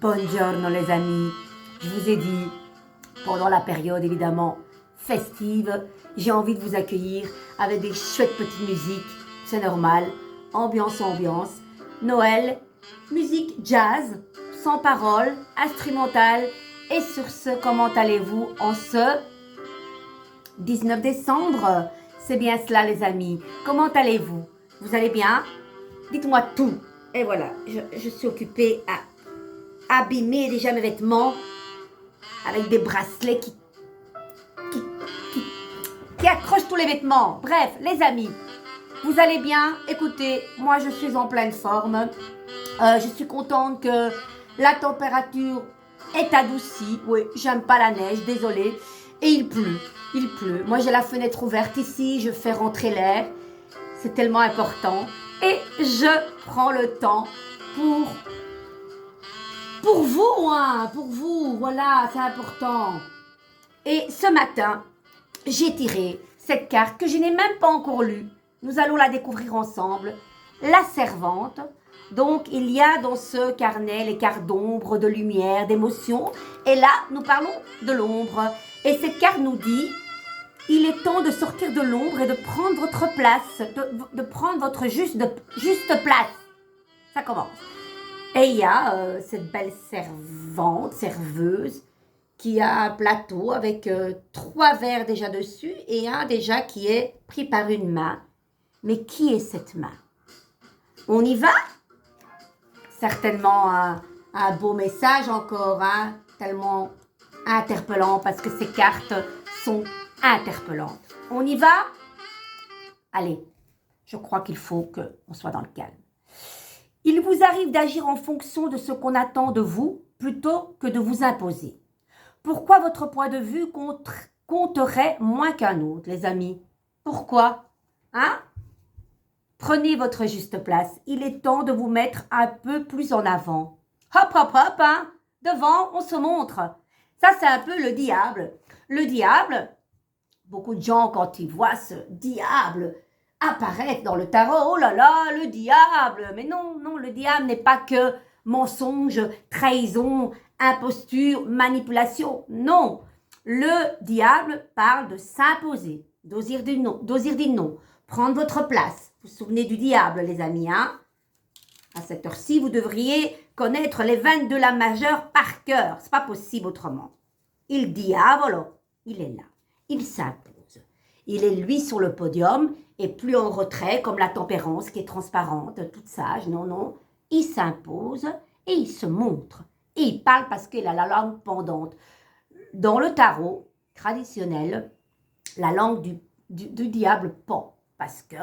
Buongiorno les amis, je vous ai dit, pendant la période évidemment festive, j'ai envie de vous accueillir avec des chouettes petites musiques, c'est normal, ambiance, Noël, musique jazz, sans parole, instrumentale. Et sur ce, comment allez-vous en ce 19 décembre? C'est bien cela les amis, comment allez-vous? Vous allez bien? Dites-moi tout. Et voilà, je suis occupée à abîmer déjà mes vêtements avec des bracelets qui accrochent tous les vêtements. Bref, les amis, vous allez bien? Écoutez, moi je suis en pleine forme. Je suis contente que la température est adoucie. Oui, j'aime pas la neige, désolée. Et il pleut. Moi j'ai la fenêtre ouverte ici, je fais rentrer l'air. C'est tellement important. Et je prends le temps pour vous, voilà, c'est important. Et ce matin, j'ai tiré cette carte que je n'ai même pas encore lue. Nous allons la découvrir ensemble. La servante. Donc, il y a dans ce carnet les cartes d'ombre, de lumière, d'émotion. Et là, nous parlons de l'ombre. Et cette carte nous dit, il est temps de sortir de l'ombre et de prendre votre place, de prendre votre juste place. Ça commence. Et il y a cette belle serveuse, qui a un plateau avec 3 verres déjà dessus et un déjà qui est pris par une main. Mais qui est cette main? On y va? Certainement un beau message encore, hein, tellement interpellant parce que ces cartes sont interpellantes. On y va? Allez, je crois qu'il faut qu'on soit dans le calme. Il vous arrive d'agir en fonction de ce qu'on attend de vous plutôt que de vous imposer. Pourquoi votre point de vue compterait moins qu'un autre, les amis? Pourquoi? Hein? Prenez votre juste place. Il est temps de vous mettre un peu plus en avant. Hop, hop, hop, hein? Devant, on se montre. Ça, c'est un peu le diable. Le diable, beaucoup de gens, quand ils voient ce diable apparaître dans le tarot, oh là là, le diable. Mais non, le diable n'est pas que mensonge, trahison, imposture, manipulation. Non, le diable parle de s'imposer, d'oser dire non, prendre votre place. Vous vous souvenez du diable, les amis, hein? À cette heure-ci, vous devriez connaître les 22 la majeure par cœur. C'est pas possible autrement. Il diavolo, il est là. Il s'impose. Il est lui sur le podium et plus en retrait, comme la tempérance qui est transparente, toute sage. Non. Il s'impose et il se montre. Et il parle parce qu'il a la langue pendante. Dans le tarot traditionnel, la langue du diable pend. Parce que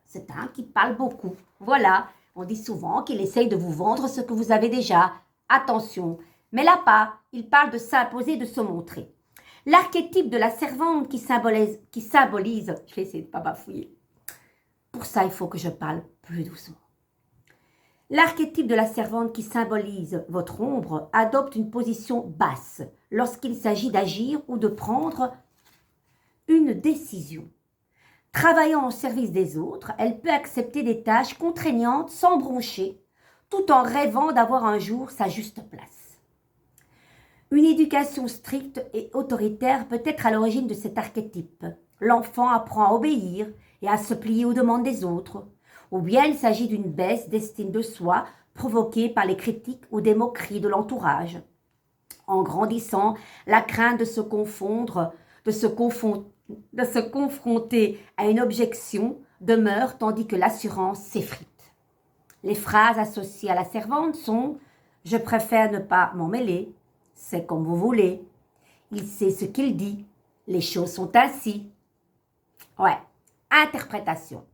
c'est un qui parle beaucoup. Voilà, on dit souvent qu'il essaye de vous vendre ce que vous avez déjà. Attention, mais là pas, il parle de s'imposer, de se montrer. L'archétype de la servante qui symbolise, je vais essayer de ne pas bafouiller. Pour ça, il faut que je parle plus doucement. L'archétype de la servante qui symbolise votre ombre adopte une position basse lorsqu'il s'agit d'agir ou de prendre une décision. Travaillant au service des autres, elle peut accepter des tâches contraignantes sans broncher, tout en rêvant d'avoir un jour sa juste place. Une éducation stricte et autoritaire peut être à l'origine de cet archétype. L'enfant apprend à obéir et à se plier aux demandes des autres. Ou bien il s'agit d'une baisse d'estime de soi provoquée par les critiques ou des moqueries de l'entourage. En grandissant, la crainte de se confronter à une objection demeure tandis que l'assurance s'effrite. Les phrases associées à la servante sont « Je préfère ne pas m'en mêler »,« C'est comme vous voulez »,« Il sait ce qu'il dit »,« Les choses sont ainsi ». Ouais, interprétation.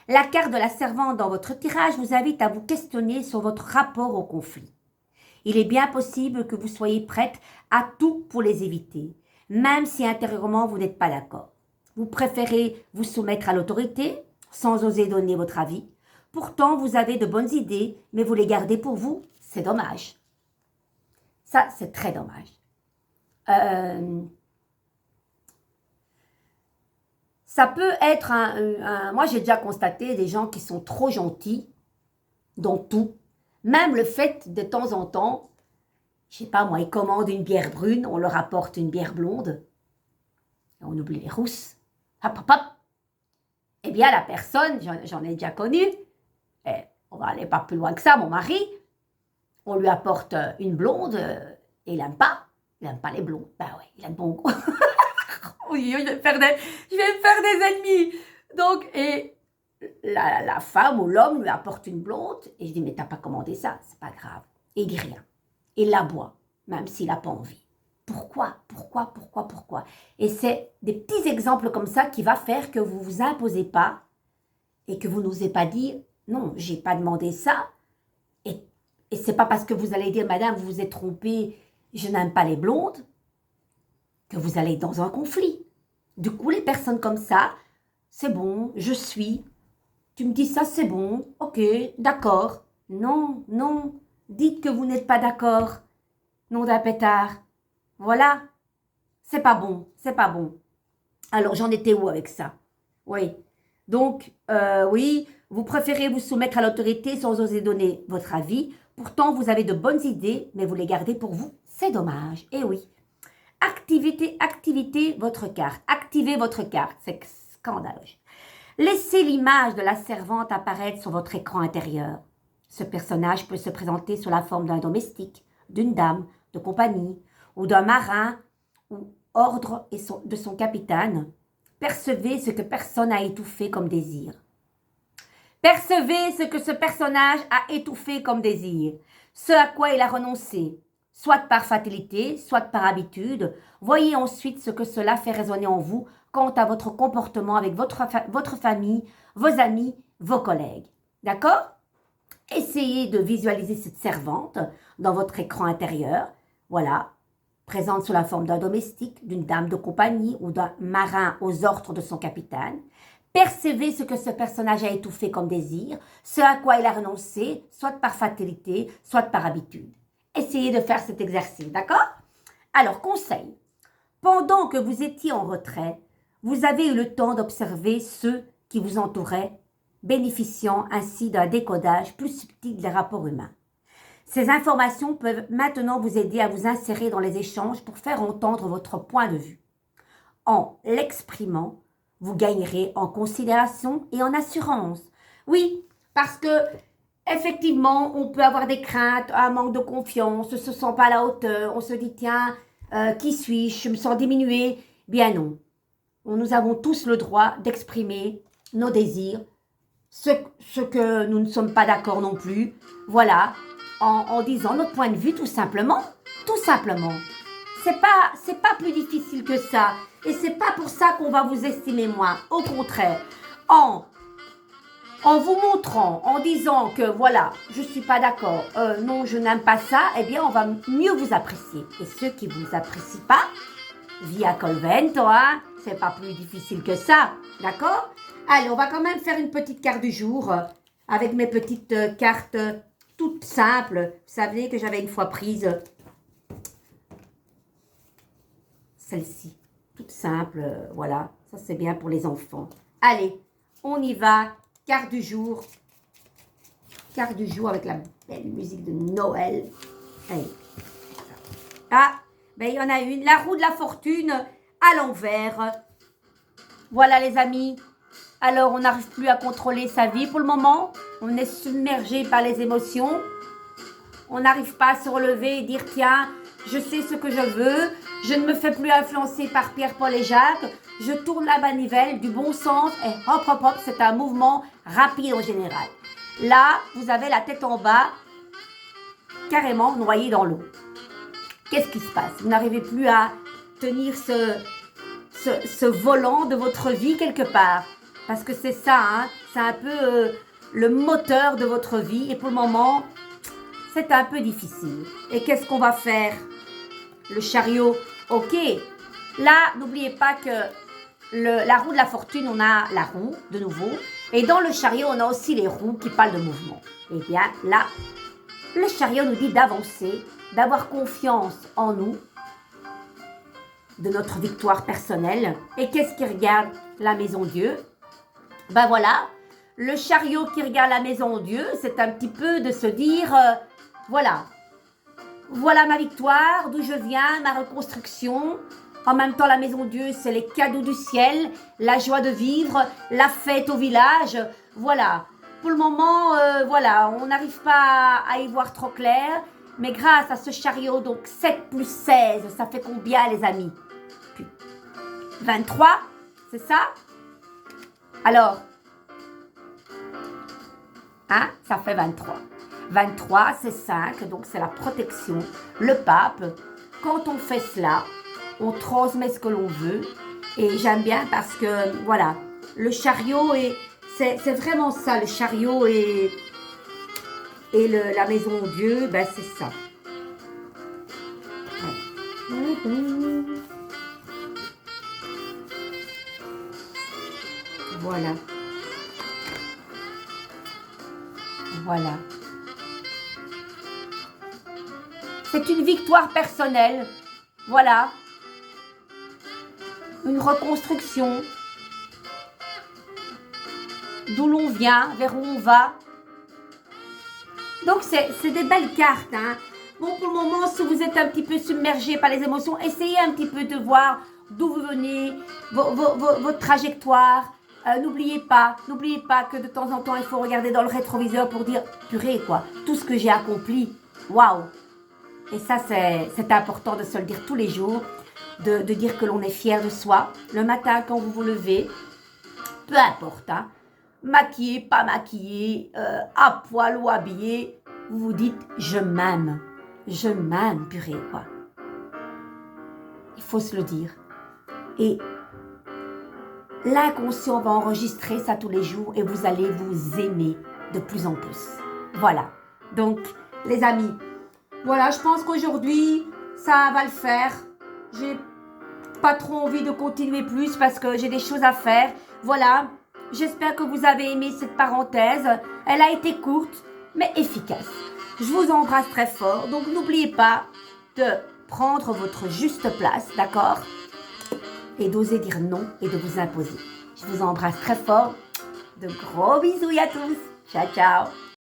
La carte de la servante dans votre tirage vous invite à vous questionner sur votre rapport au conflit. Il est bien possible que vous soyez prête à tout pour les éviter, même si intérieurement vous n'êtes pas d'accord. Vous préférez vous soumettre à l'autorité sans oser donner votre avis. Pourtant, vous avez de bonnes idées, mais vous les gardez pour vous. C'est dommage. Ça, c'est très dommage. Ça peut être moi, j'ai déjà constaté des gens qui sont trop gentils dans tout. Même le fait, de temps en temps, je sais pas moi, ils commandent une bière brune, on leur apporte une bière blonde. Et on oublie les rousses. Hop, hop, hop. Eh bien, la personne, j'en ai déjà connu, on va aller pas plus loin que ça, mon mari, on lui apporte une blonde et il n'aime pas. Il n'aime pas les blondes. Ben oui, il aime bon goût. Oui, je vais me faire des ennemis. Donc, et la femme ou l'homme lui apporte une blonde et je dis, mais t'as pas commandé ça, c'est pas grave. Et il dit rien. Il la boit, même s'il n'a pas envie. Pourquoi? Et c'est des petits exemples comme ça qui va faire que vous ne vous imposez pas et que vous n'osez pas dire, non, j'ai pas demandé ça. Et c'est pas parce que vous allez dire, madame, vous vous êtes trompée, je n'aime pas les blondes, que vous allez être dans un conflit. Du coup, les personnes comme ça, c'est bon, je suis. Tu me dis ça, c'est bon, ok, d'accord. Non, non, dites que vous n'êtes pas d'accord. Nom d'un pétard. Voilà, c'est pas bon, c'est pas bon. Alors, j'en étais où avec ça? Oui. Donc, oui, vous préférez vous soumettre à l'autorité sans oser donner votre avis. Pourtant, vous avez de bonnes idées, mais vous les gardez pour vous. C'est dommage. Eh oui. Activez votre carte. Activez votre carte. C'est scandaleux. Laissez l'image de la servante apparaître sur votre écran intérieur. Ce personnage peut se présenter sous la forme d'un domestique, d'une dame de compagnie ou d'un marin ou ordre de son capitaine. Percevez ce que personne n'a étouffé comme désir. Percevez ce que ce personnage a étouffé comme désir, ce à quoi il a renoncé, soit par fatalité, soit par habitude. Voyez ensuite ce que cela fait résonner en vous quant à votre comportement avec votre famille, vos amis, vos collègues. D'accord? Essayez de visualiser cette servante dans votre écran intérieur. Voilà, présente sous la forme d'un domestique, d'une dame de compagnie ou d'un marin aux ordres de son capitaine. Percevez ce que ce personnage a étouffé comme désir, ce à quoi il a renoncé, soit par fatalité, soit par habitude. Essayez de faire cet exercice, d'accord? Alors, conseil. Pendant que vous étiez en retrait, vous avez eu le temps d'observer ceux qui vous entouraient, bénéficiant ainsi d'un décodage plus subtil des rapports humains. Ces informations peuvent maintenant vous aider à vous insérer dans les échanges pour faire entendre votre point de vue. En l'exprimant, vous gagnerez en considération et en assurance. Oui, parce que effectivement, on peut avoir des craintes, un manque de confiance, on ne se sent pas à la hauteur, on se dit tiens, qui suis-je, je me sens diminuée. Bien non, nous avons tous le droit d'exprimer nos désirs, ce que nous ne sommes pas d'accord non plus. Voilà, en disant notre point de vue tout simplement. Tout simplement. C'est pas plus difficile que ça. Et c'est pas pour ça qu'on va vous estimer moins. Au contraire, en vous montrant, en disant que voilà, je suis pas d'accord, non, je n'aime pas ça, eh bien, on va mieux vous apprécier. Et ceux qui vous apprécient pas, via Convento, hein, c'est pas plus difficile que ça, d'accord? Allez, on va quand même faire une petite carte du jour avec mes petites cartes toutes simples. Vous savez que j'avais une fois prise celle-ci, toute simple, voilà, ça c'est bien pour les enfants. Allez, on y va, carte du jour avec la belle musique de Noël. Allez. Ah, ben il y en a une, la roue de la fortune à l'envers. Voilà les amis, alors on n'arrive plus à contrôler sa vie pour le moment, on est submergé par les émotions, on n'arrive pas à se relever et dire tiens, je sais ce que je veux, je ne me fais plus influencer par Pierre, Paul et Jacques, je tourne la manivelle du bon sens et hop, hop, hop, c'est un mouvement rapide en général. Là, vous avez la tête en bas, carrément noyée dans l'eau. Qu'est-ce qui se passe? Vous n'arrivez plus à tenir ce volant de votre vie quelque part. Parce que c'est ça, hein, c'est un peu le moteur de votre vie et pour le moment, c'est un peu difficile. Et qu'est-ce qu'on va faire? Le chariot, ok. Là, n'oubliez pas que la roue de la fortune, on a la roue, de nouveau. Et dans le chariot, on a aussi les roues qui parlent de mouvement. Eh bien, là, le chariot nous dit d'avancer, d'avoir confiance en nous, de notre victoire personnelle. Et qu'est-ce qui regarde la maison Dieu? Ben voilà, le chariot qui regarde la maison Dieu, c'est un petit peu de se dire, voilà, Voilà ma victoire, d'où je viens, ma reconstruction. En même temps, la maison Dieu, c'est les cadeaux du ciel, la joie de vivre, la fête au village. Voilà. Pour le moment, voilà, on n'arrive pas à y voir trop clair. Mais grâce à ce chariot, donc 7 plus 16, ça fait combien les amis? 23, c'est ça? Alors, hein, ça fait 23. 23, c'est 5, donc c'est la protection. Le pape, quand on fait cela, on transmet ce que l'on veut. Et j'aime bien parce que, voilà, le chariot, c'est vraiment ça, le chariot et la maison Dieu, ben c'est ça. Voilà. Voilà. C'est une victoire personnelle. Voilà. Une reconstruction. D'où l'on vient, vers où on va. Donc, c'est des belles cartes. Hein. Bon, pour le moment, si vous êtes un petit peu submergé par les émotions, essayez un petit peu de voir d'où vous venez, votre trajectoire. N'oubliez pas que de temps en temps, il faut regarder dans le rétroviseur pour dire, purée, quoi, tout ce que j'ai accompli, waouh. Et ça, c'est important de se le dire tous les jours, de dire que l'on est fier de soi. Le matin, quand vous vous levez, peu importe, hein, maquillé, pas maquillé, à poil ou habillé, vous vous dites, je m'aime, purée, quoi. Il faut se le dire. Et l'inconscient va enregistrer ça tous les jours et vous allez vous aimer de plus en plus. Voilà. Donc, les amis, voilà, je pense qu'aujourd'hui, ça va le faire. J'ai pas trop envie de continuer plus parce que j'ai des choses à faire. Voilà. J'espère que vous avez aimé cette parenthèse. Elle a été courte, mais efficace. Je vous embrasse très fort. Donc, n'oubliez pas de prendre votre juste place, d'accord ? Et d'oser dire non et de vous imposer. Je vous embrasse très fort. De gros bisous à tous. Ciao, ciao.